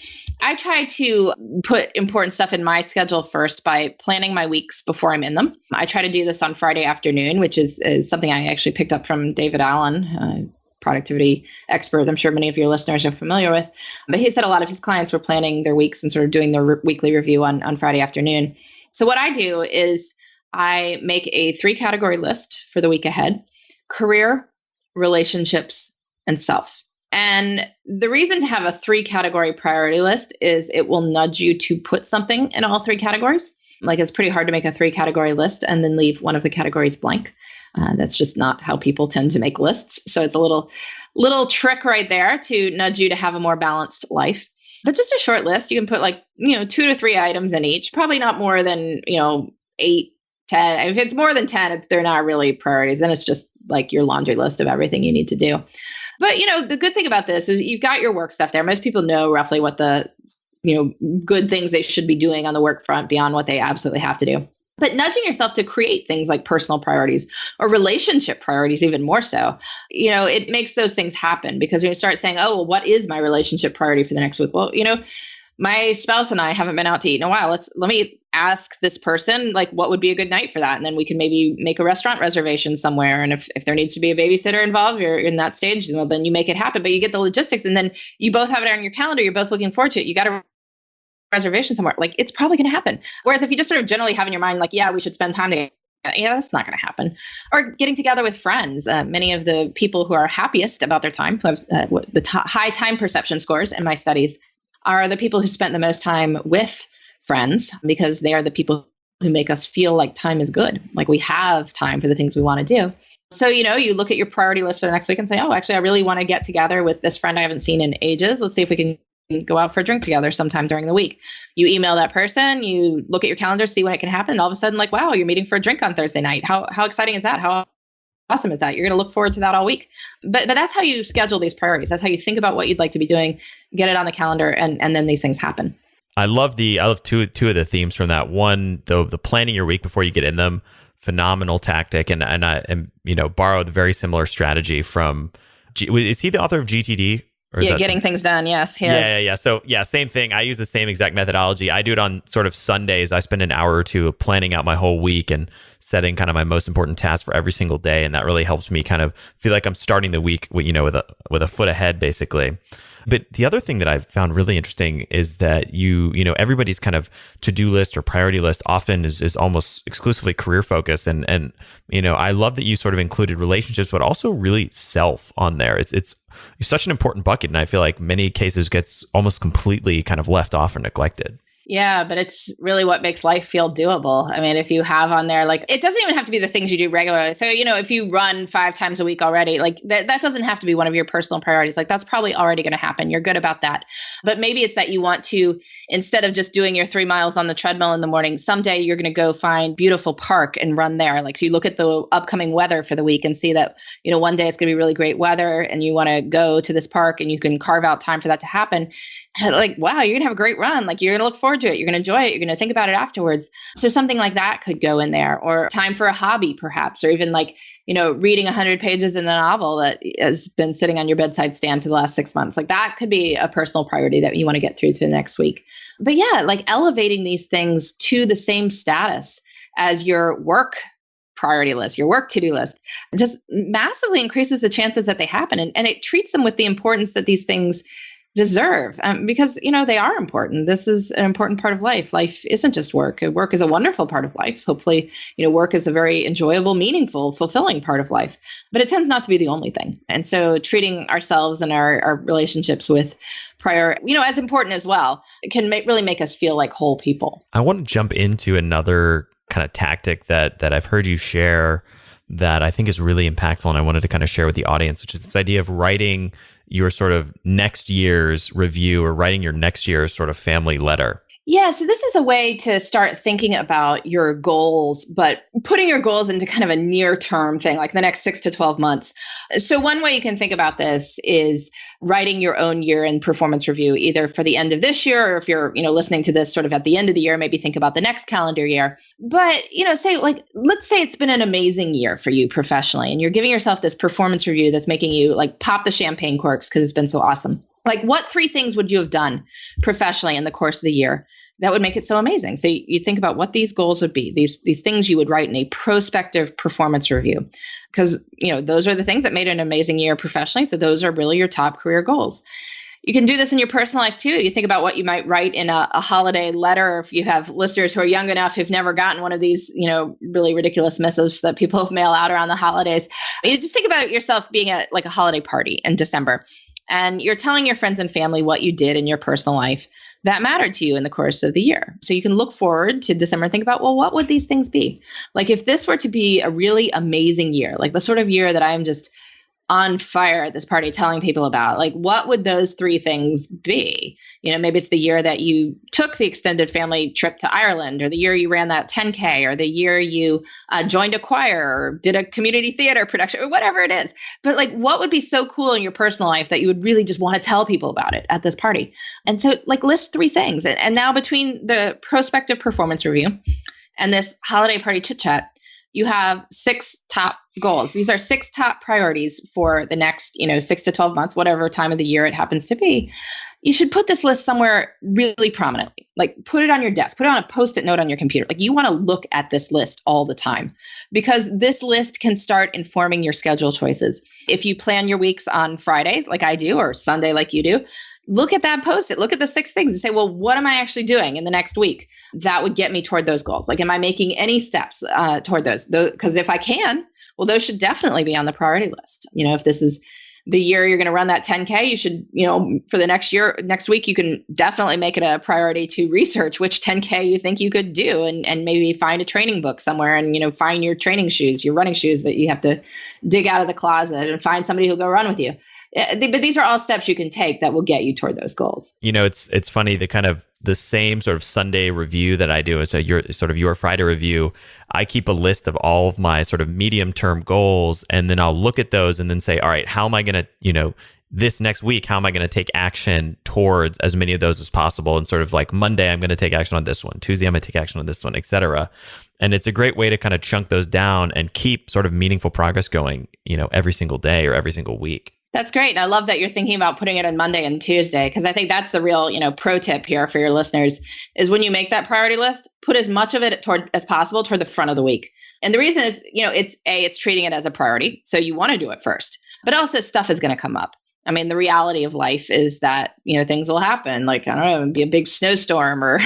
I try to put important stuff in my schedule first by planning my weeks before I'm in them. I try to do this on Friday afternoon, which is something I actually picked up from David Allen, productivity expert I'm sure many of your listeners are familiar with. But he said a lot of his clients were planning their weeks and sort of doing their weekly review on Friday afternoon. So what I do is I make a 3-category list for the week ahead: career, relationships, and self. And the reason to have a 3-category priority list is it will nudge you to put something in all 3 categories. Like, it's pretty hard to make a 3-category list and then leave one of the categories blank. That's just not how people tend to make lists. So it's a little trick right there to nudge you to have a more balanced life. But just a short list, you can put 2 to 3 items in each, probably not more than, 8, 10. If it's more than 10, they're not really priorities. Then it's just like your laundry list of everything you need to do. But, the good thing about this is you've got your work stuff there. Most people know roughly what the, good things they should be doing on the work front beyond what they absolutely have to do. But nudging yourself to create things like personal priorities or relationship priorities, even more so, it makes those things happen. Because when you start saying, oh, well, what is my relationship priority for the next week? Well, my spouse and I haven't been out to eat in a while. Let me ask this person, what would be a good night for that? And then we can maybe make a restaurant reservation somewhere. And if there needs to be a babysitter involved, you're in that stage, well, then you make it happen. But you get the logistics, and then you both have it on your calendar. You're both looking forward to it. You got a reservation somewhere. It's probably going to happen. Whereas if you just sort of generally have in your mind, yeah, we should spend time together. Yeah, that's not going to happen. Or getting together with friends. Many of the people who are happiest about their time, who have high time perception scores in my studies, are the people who spent the most time with friends, because they are the people who make us feel like time is good. Like we have time for the things we want to do. So, you look at your priority list for the next week and say, oh, actually, I really want to get together with this friend I haven't seen in ages. Let's see if we can go out for a drink together sometime during the week. You email that person, you look at your calendar, see when it can happen. And all of a sudden, wow, you're meeting for a drink on Thursday night. How exciting is that? How awesome is that? You're going to look forward to that all week. But that's how you schedule these priorities. That's how you think about what you'd like to be doing, get it on the calendar, and then these things happen. I love two of the themes from that. One, the planning your week before you get in them, phenomenal tactic, and I borrowed a very similar strategy from. Is he the author of GTD? Yeah, getting things done. Yes. Here. Yeah. So same thing. I use the same exact methodology. I do it on sort of Sundays. I spend an hour or two planning out my whole week and setting kind of my most important tasks for every single day, and that really helps me kind of feel like I'm starting the week, with a foot ahead, basically. But the other thing that I've found really interesting is that everybody's kind of to-do list or priority list often is almost exclusively career focused. And I love that you sort of included relationships, but also really self on there. It's such an important bucket. And I feel like many cases gets almost completely kind of left off or neglected. Yeah, but it's really what makes life feel doable. I mean, if you have on there, it doesn't even have to be the things you do regularly. So, if you run 5 times a week already, that doesn't have to be one of your personal priorities. That's probably already going to happen. You're good about that. But maybe it's that you want to, instead of just doing your 3 miles on the treadmill in the morning, someday you're going to go find beautiful park and run there. So you look at the upcoming weather for the week and see that, one day it's going to be really great weather and you want to go to this park and you can carve out time for that to happen. Wow, you're going to have a great run. You're going to look forward to it. You're going to enjoy it. You're going to think about it afterwards. So something like that could go in there, or time for a hobby perhaps, or even reading 100 pages in a novel that has been sitting on your bedside stand for the last 6 months. That could be a personal priority that you want to get through to the next week. But yeah, elevating these things to the same status as your work priority list, your work to-do list, just massively increases the chances that they happen. And it treats them with the importance that these things deserve, because they are important. This is an important part of life. Life isn't just work. Work is a wonderful part of life. Hopefully, work is a very enjoyable, meaningful, fulfilling part of life, but it tends not to be the only thing. And so treating ourselves and our relationships with as important as well, it can really make us feel like whole people. I want to jump into another kind of tactic that I've heard you share that I think is really impactful, and I wanted to kind of share with the audience, which is this idea of writing your sort of next year's review, or writing your next year's sort of family letter. Yeah, so this is a way to start thinking about your goals, but putting your goals into kind of a near term thing, like the next 6 to 12 months. So, one way you can think about this is writing your own year in performance review, either for the end of this year, or if you're, listening to this sort of at the end of the year, maybe think about the next calendar year. But, say, like, let's say it's been an amazing year for you professionally, and you're giving yourself this performance review that's making you like pop the champagne corks because it's been so awesome. Like, what 3 things would you have done professionally in the course of the year that would make it so amazing? So you think about what these goals would be, these things you would write in a prospective performance review, because those are the things that made an amazing year professionally. So those are really your top career goals. You can do this in your personal life too. You think about what you might write in a holiday letter. If you have listeners who are young enough who've never gotten one of these, really ridiculous missives that people mail out around the holidays, you just think about yourself being at like a holiday party in December, and you're telling your friends and family what you did in your personal life that mattered to you in the course of the year. So you can look forward to December and think about, well, what would these things be? Like, if this were to be a really amazing year, like the sort of year that I'm just on fire at this party telling people about, like, what would those 3 things be? Maybe it's the year that you took the extended family trip to Ireland, or the year you ran that 10K, or the year you joined a choir or did a community theater production, or whatever it is. But like, what would be so cool in your personal life that you would really just want to tell people about it at this party? And so like, list 3 things. And now between the prospective performance review and this holiday party chit chat, you have 6 top goals. These are 6 top priorities for the next, 6 to 12 months, whatever time of the year it happens to be. You should put this list somewhere really prominently, like put it on your desk, put it on a Post-it note on your computer. Like, you want to look at this list all the time, because this list can start informing your schedule choices. If you plan your weeks on Friday, like I do, or Sunday, like you do, look at that Post-it, look at the 6 things and say, well, what am I actually doing in the next week that would get me toward those goals? Like, am I making any steps toward those? Because if I can, well, those should definitely be on the priority list. If this is the year you're going to run that 10K, you should, for the next week, you can definitely make it a priority to research which 10K you think you could do, and maybe find a training book somewhere, and, find your training shoes, your running shoes that you have to dig out of the closet, and find somebody who'll go run with you. But these are all steps you can take that will get you toward those goals. It's funny, the kind of the same sort of Sunday review that I do is your Friday review. I keep a list of all of my sort of medium term goals, and then I'll look at those and then say, all right, how am I going to, this next week, how am I going to take action towards as many of those as possible? And sort of like Monday, I'm going to take action on this one. Tuesday, I'm going to take action on this one, et cetera. And it's a great way to kind of chunk those down and keep sort of meaningful progress going, every single day or every single week. That's great. And I love that you're thinking about putting it on Monday and Tuesday, because I think that's the real, pro tip here for your listeners is when you make that priority list, put as much of it as possible toward the front of the week. And the reason is, it's treating it as a priority. So you want to do it first, but also stuff is going to come up. I mean, the reality of life is that, things will happen. Like, I don't know, be a big snowstorm, or,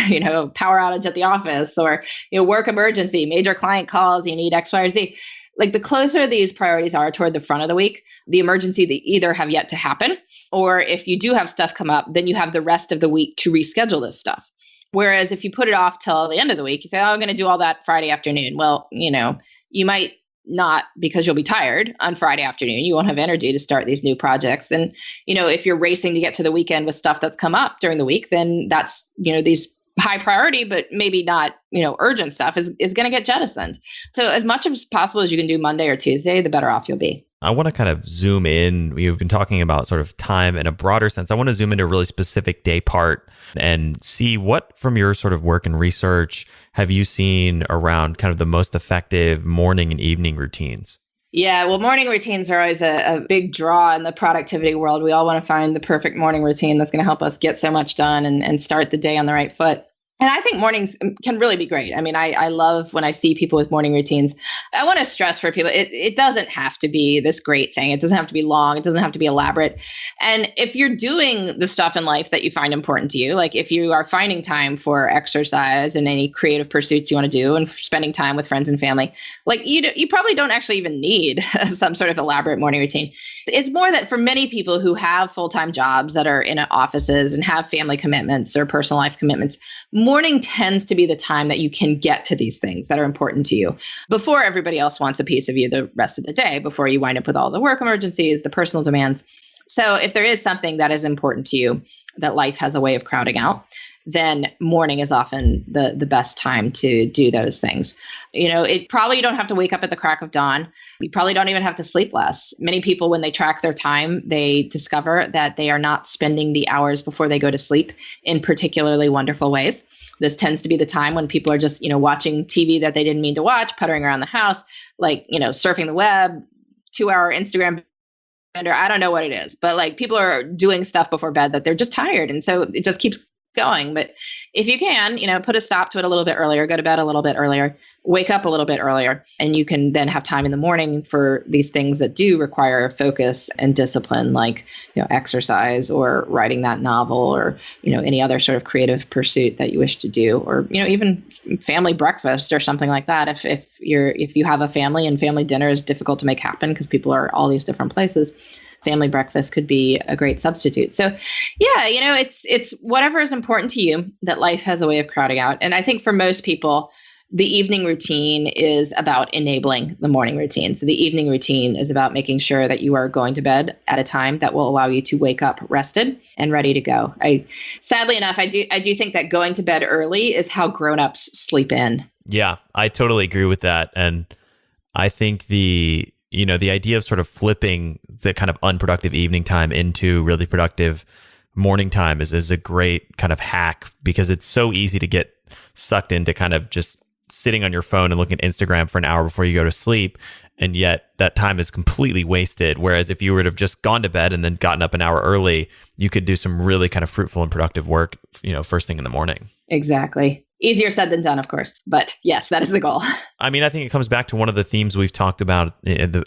power outage at the office, or, work emergency, major client calls, you need X, Y, or Z. Like, the closer these priorities are toward the front of the week, the emergency they either have yet to happen, or if you do have stuff come up, then you have the rest of the week to reschedule this stuff. Whereas if you put it off till the end of the week, you say, oh, I'm going to do all that Friday afternoon. Well, you might not, because you'll be tired on Friday afternoon. You won't have energy to start these new projects. And, if you're racing to get to the weekend with stuff that's come up during the week, then that's, these high priority, but maybe not, urgent stuff is going to get jettisoned. So as much as possible as you can do Monday or Tuesday, the better off you'll be. I want to kind of zoom in. We've been talking about sort of time in a broader sense. I want to zoom into a really specific day part and see what, from your sort of work and research, have you seen around kind of the most effective morning and evening routines? Yeah, well, morning routines are always a big draw in the productivity world. We all want to find the perfect morning routine that's going to help us get so much done and start the day on the right foot. And I think mornings can really be great. I mean, I love when I see people with morning routines. I want to stress for people, it doesn't have to be this great thing. It doesn't have to be long. It doesn't have to be elaborate. And if you're doing the stuff in life that you find important to you, like if you are finding time for exercise and any creative pursuits you want to do and spending time with friends and family, like you probably don't actually even need some sort of elaborate morning routine. It's more that for many people who have full-time jobs that are in offices and have family commitments or personal life commitments, morning tends to be the time that you can get to these things that are important to you before everybody else wants a piece of you the rest of the day, before you wind up with all the work emergencies, the personal demands. So if there is something that is important to you that life has a way of crowding out, then morning is often the best time to do those things. It probably you don't have to wake up at the crack of dawn. You probably don't even have to sleep less. Many people, when they track their time, they discover that they are not spending the hours before they go to sleep in particularly wonderful ways. This tends to be the time when people are just, watching TV that they didn't mean to watch, puttering around the house, like, surfing the web, 2-hour Instagram bender. I don't know what it is, but like people are doing stuff before bed that they're just tired. And so it just keeps going. But if you can, put a stop to it a little bit earlier, go to bed a little bit earlier, wake up a little bit earlier, and you can then have time in the morning for these things that do require focus and discipline, like, exercise or writing that novel or, any other sort of creative pursuit that you wish to do, or, even family breakfast or something like that. If you have a family and family dinner is difficult to make happen because people are all these different places, family breakfast could be a great substitute. So yeah, it's whatever is important to you that life has a way of crowding out. And I think for most people, the evening routine is about enabling the morning routine. So the evening routine is about making sure that you are going to bed at a time that will allow you to wake up rested and ready to go. Sadly enough, I do think that going to bed early is how grown-ups sleep in. Yeah, I totally agree with that. And I think the idea of sort of flipping the kind of unproductive evening time into really productive morning time is a great kind of hack, because it's so easy to get sucked into kind of just sitting on your phone and looking at Instagram for an hour before you go to sleep. And yet that time is completely wasted. Whereas if you would have just gone to bed and then gotten up an hour early, you could do some really kind of fruitful and productive work, first thing in the morning. Exactly. Easier said than done, of course. But yes, that is the goal. I mean, I think it comes back to one of the themes we've talked about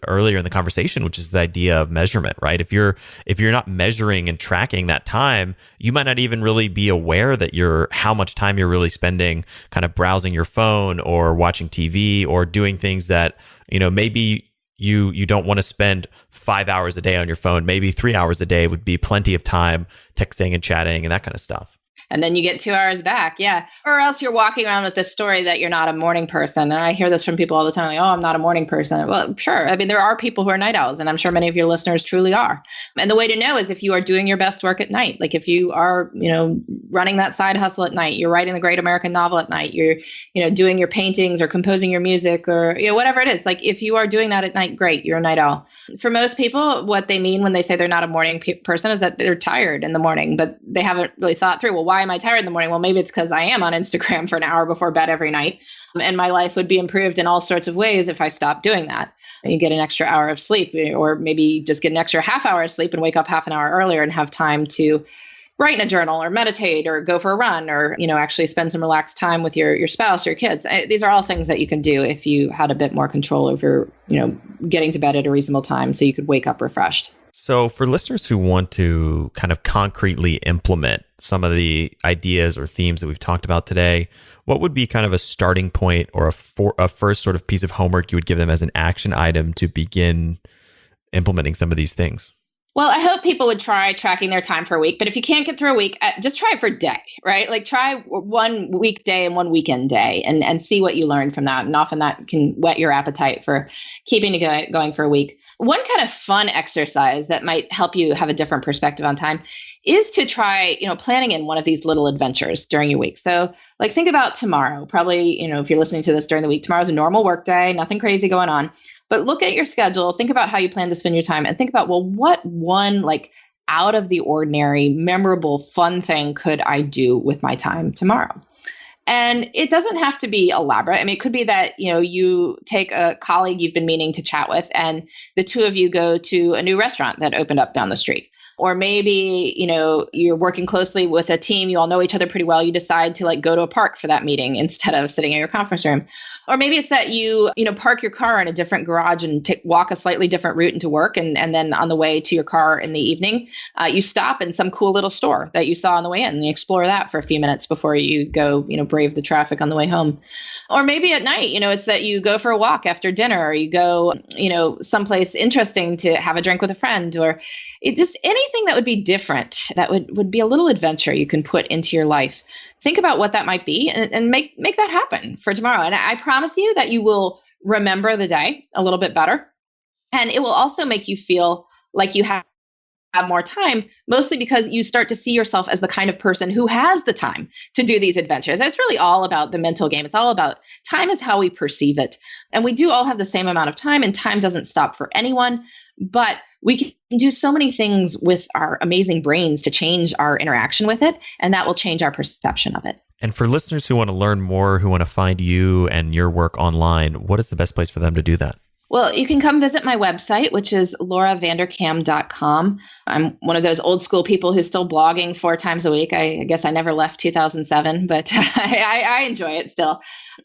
earlier in the conversation, which is the idea of measurement, right? If you're not measuring and tracking that time, you might not even really be aware that how much time you're really spending kind of browsing your phone or watching TV or doing things that, maybe you don't want to spend 5 hours a day on your phone. Maybe 3 hours a day would be plenty of time texting and chatting and that kind of stuff. And then you get 2 hours back. Yeah. Or else you're walking around with this story that you're not a morning person. And I hear this from people all the time, like, oh, I'm not a morning person. Well, sure. I mean, there are people who are night owls, and I'm sure many of your listeners truly are. And the way to know is if you are doing your best work at night. Like if you are, running that side hustle at night, you're writing the great American novel at night, you're, doing your paintings or composing your music or, whatever it is. Like if you are doing that at night, great, you're a night owl. For most people, what they mean when they say they're not a morning person is that they're tired in the morning, but they haven't really thought through, well, why am I tired in the morning? Well, maybe it's because I am on Instagram for an hour before bed every night. And my life would be improved in all sorts of ways if I stopped doing that. You get an extra hour of sleep, or maybe just get an extra half hour of sleep and wake up half an hour earlier and have time to write in a journal or meditate or go for a run or, actually spend some relaxed time with your spouse or your kids. These are all things that you can do if you had a bit more control over, getting to bed at a reasonable time so you could wake up refreshed. So for listeners who want to kind of concretely implement some of the ideas or themes that we've talked about today, what would be kind of a starting point or a first sort of piece of homework you would give them as an action item to begin implementing some of these things? Well, I hope people would try tracking their time for a week. But if you can't get through a week, just try it for a day, right? Like try one weekday and one weekend day and see what you learn from that. And often that can whet your appetite for keeping it going for a week. One kind of fun exercise that might help you have a different perspective on time is to try, planning in one of these little adventures during your week. So like think about tomorrow, probably, if you're listening to this during the week, tomorrow's a normal work day, nothing crazy going on. But look at your schedule, think about how you plan to spend your time and think about, well, what one like out of the ordinary, memorable, fun thing could I do with my time tomorrow? And it doesn't have to be elaborate. I mean, it could be that, you take a colleague you've been meaning to chat with and the two of you go to a new restaurant that opened up down the street. Or maybe, you're working closely with a team, you all know each other pretty well. You decide to go to a park for that meeting instead of sitting in your conference room. Or maybe it's that you park your car in a different garage and walk a slightly different route into work. And then on the way to your car in the evening, you stop in some cool little store that you saw on the way in and you explore that for a few minutes before you go, brave the traffic on the way home. Or maybe at night, it's that you go for a walk after dinner or you go, someplace interesting to have a drink with a friend or just anything that would be different, that would be a little adventure you can put into your life. Think about what that might be and make that happen for tomorrow. And I promise you that you will remember the day a little bit better. And it will also make you feel like you have have more time, mostly because you start to see yourself as the kind of person who has the time to do these adventures. And it's really all about the mental game. It's all about time is how we perceive it. And we do all have the same amount of time, and time doesn't stop for anyone. But we can do so many things with our amazing brains to change our interaction with it, and that will change our perception of it. And for listeners who want to learn more, who want to find you and your work online, what is the best place for them to do that? Well, you can come visit my website, which is lauravanderkam.com. I'm one of those old school people who's still blogging 4 times a week. I guess I never left 2007, but I enjoy it still.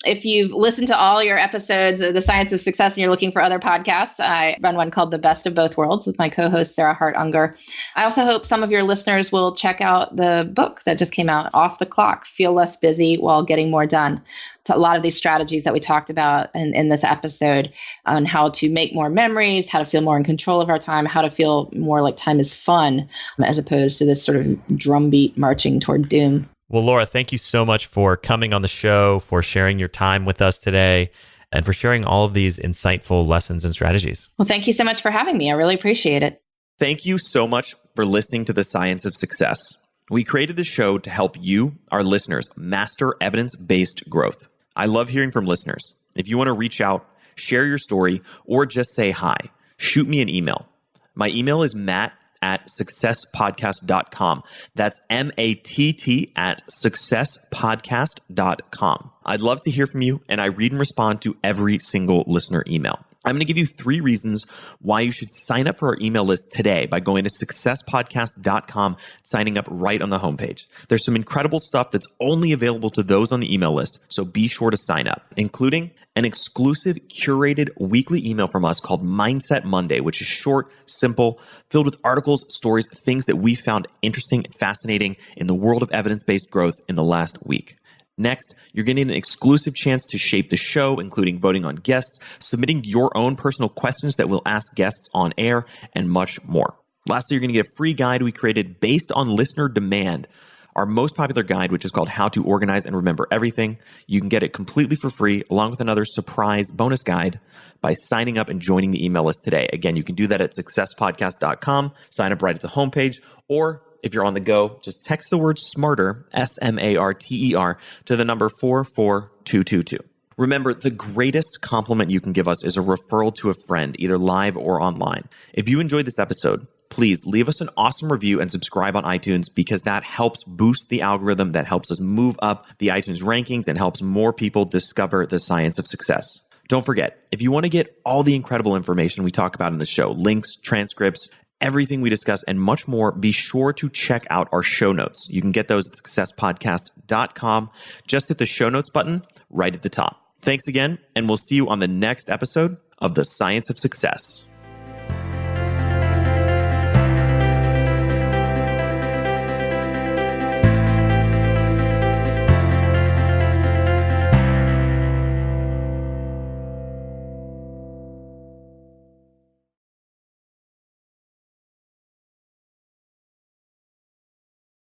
If you've listened to all your episodes of The Science of Success and you're looking for other podcasts, I run one called The Best of Both Worlds with my co-host, Sarah Hart Unger. I also hope some of your listeners will check out the book that just came out, Off the Clock, Feel Less Busy While Getting More Done. A lot of these strategies that we talked about in this episode on how to make more memories, how to feel more in control of our time, how to feel more like time is fun, as opposed to this sort of drumbeat marching toward doom. Well, Laura, thank you so much for coming on the show, for sharing your time with us today, and for sharing all of these insightful lessons and strategies. Well, thank you so much for having me. I really appreciate it. Thank you so much for listening to The Science of Success. We created this show to help you, our listeners, master evidence-based growth. I love hearing from listeners. If you want to reach out, share your story, or just say hi, shoot me an email. My email is matt@successpodcast.com. That's matt@successpodcast.com. I'd love to hear from you, and I read and respond to every single listener email. I'm going to give you 3 reasons why you should sign up for our email list today by going to successpodcast.com, signing up right on the homepage. There's some incredible stuff that's only available to those on the email list, so be sure to sign up, including an exclusive curated weekly email from us called Mindset Monday, which is short, simple, filled with articles, stories, things that we found interesting and fascinating in the world of evidence-based growth in the last week. Next, you're getting an exclusive chance to shape the show, including voting on guests, submitting your own personal questions that we'll ask guests on air, and much more. Lastly, you're going to get a free guide we created based on listener demand, our most popular guide, which is called How to Organize and Remember Everything. You can get it completely for free, along with another surprise bonus guide by signing up and joining the email list today. Again, you can do that at successpodcast.com, sign up right at the homepage, or if you're on the go, just text the word SMARTER, SMARTER, to the number 44222. Remember, the greatest compliment you can give us is a referral to a friend, either live or online. If you enjoyed this episode, please leave us an awesome review and subscribe on iTunes, because that helps boost the algorithm, that helps us move up the iTunes rankings and helps more people discover the science of success. Don't forget, if you want to get all the incredible information we talk about in the show, links, transcripts, everything we discuss, and much more, be sure to check out our show notes. You can get those at successpodcast.com. Just hit the show notes button right at the top. Thanks again, and we'll see you on the next episode of The Science of Success.